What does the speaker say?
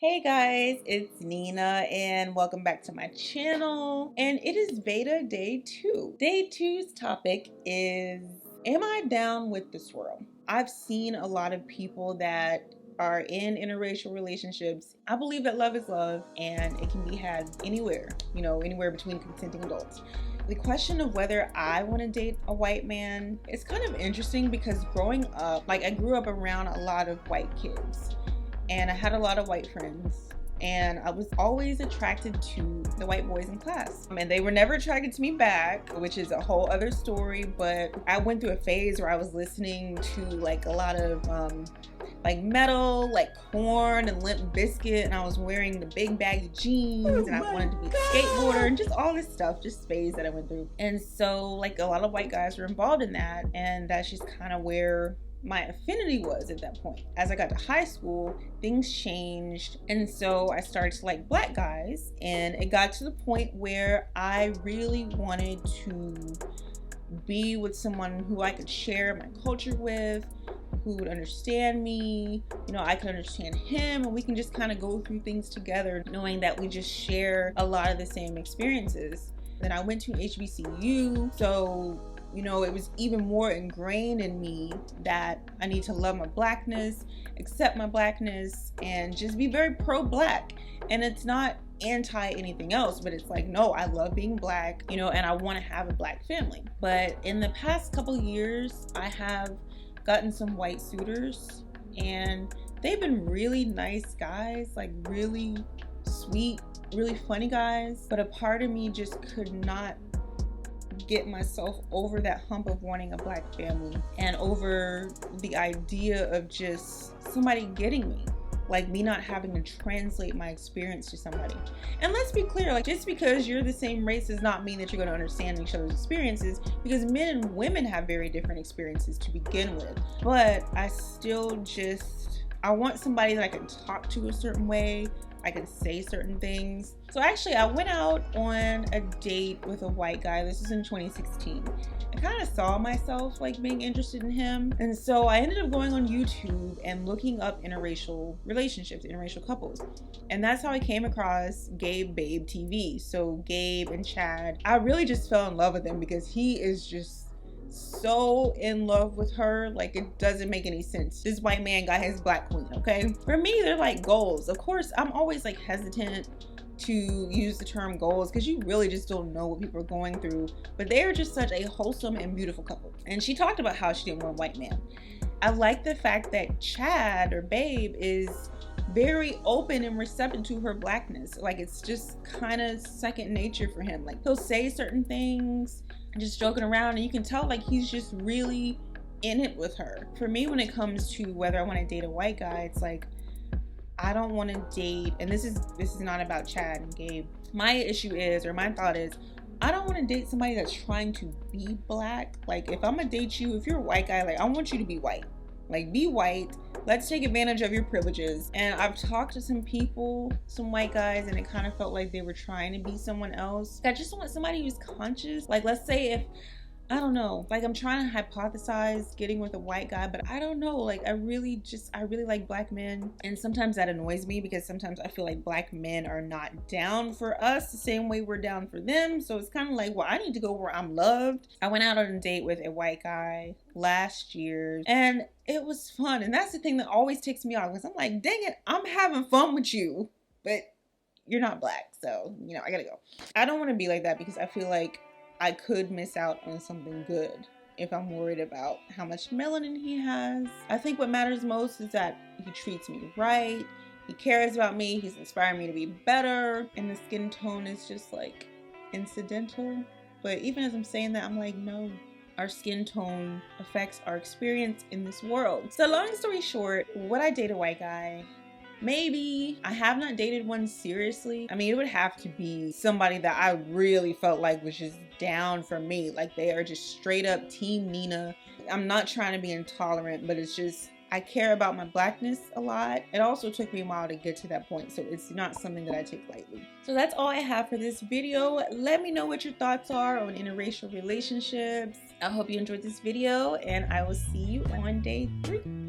Hey guys, it's Nina and welcome back to my channel. And it is VEDA Day 2. Day 2's topic is, am I down with the swirl? I've seen a lot of people that are in interracial relationships. I believe that love is love and it can be had anywhere, anywhere between consenting adults. The question of whether I want to date a white man is kind of interesting because growing up, I grew up around a lot of white kids. And I had a lot of white friends, and I was always attracted to the white boys in class. And they were never attracted to me back, which is a whole other story. But I went through a phase where I was listening to a lot of metal, like Korn and Limp Bizkit, and I was wearing the big baggy jeans, and I wanted to be a skateboarder, and just all this stuff, just phase that I went through. And so a lot of white guys were involved in that, and that's just kind of where my affinity was at that point. As I got to high school, things changed, and so I started to like black guys, and it got to the point where I really wanted to be with someone who I could share my culture with, who would understand me, I could understand him, and we can just kind of go through things together, knowing that we just share a lot of the same experiences. Then I went to HBCU, so it was even more ingrained in me that I need to love my blackness, accept my blackness, and just be very pro-black. And it's not anti anything else, but it's no, I love being black, and I want to have a black family. But in the past couple years, I have gotten some white suitors, and they've been really nice guys, really sweet, really funny guys. But a part of me just could not get myself over that hump of wanting a black family, and over the idea of just somebody getting me, me not having to translate my experience to somebody. And let's be clear, just because you're the same race does not mean that you're going to understand each other's experiences, because men and women have very different experiences to begin with. But I still I want somebody that I can talk to a certain way, I can say certain things. So actually, I went out on a date with a white guy. This was in 2016. I kind of saw myself being interested in him. And so I ended up going on YouTube and looking up interracial relationships, interracial couples. And that's how I came across Gabe Babe TV. So Gabe and Chad, I really just fell in love with him because he is just so in love with her, it doesn't make any sense. This white man got his black queen, okay? For me, they're goals. Of course, I'm always hesitant to use the term goals because you really just don't know what people are going through, but they are just such a wholesome and beautiful couple. And she talked about how she didn't want a white man. I like the fact that Chad, or Babe, is very open and receptive to her blackness. It's just kind of second nature for him. He'll say certain things, just joking around, and you can tell he's just really in it with her. For me, when it comes to whether I want to date a white guy, it's I don't want to date, and this is not about Chad and Gabe. My issue is, or my thought is, I don't want to date somebody that's trying to be black. If I'm gonna date you, if you're a white guy, I want you to be white. Be white. Let's take advantage of your privileges. And I've talked to some people, some white guys, and it kind of felt like they were trying to be someone else. I just want somebody who's conscious. Let's say if, I don't know, I'm trying to hypothesize getting with a white guy, but I don't know. I really like black men. And sometimes that annoys me because sometimes I feel like black men are not down for us the same way we're down for them. So it's kind of well, I need to go where I'm loved. I went out on a date with a white guy last year, and it was fun. And that's the thing that always ticks me off, because I'm dang it, I'm having fun with you, but you're not black. So, I gotta go. I don't want to be like that because I feel like I could miss out on something good if I'm worried about how much melanin he has. I think what matters most is that he treats me right, he cares about me, he's inspiring me to be better, and the skin tone is just incidental. But even as I'm saying that, I'm no, our skin tone affects our experience in this world. So long story short, would I date a white guy? Maybe. I have not dated one seriously. I mean, it would have to be somebody that I really felt was just down for me. They are just straight up Team Nina. I'm not trying to be intolerant, but it's just, I care about my blackness a lot. It also took me a while to get to that point, so it's not something that I take lightly. So that's all I have for this video. Let me know what your thoughts are on interracial relationships. I hope you enjoyed this video, and I will see you on day 3.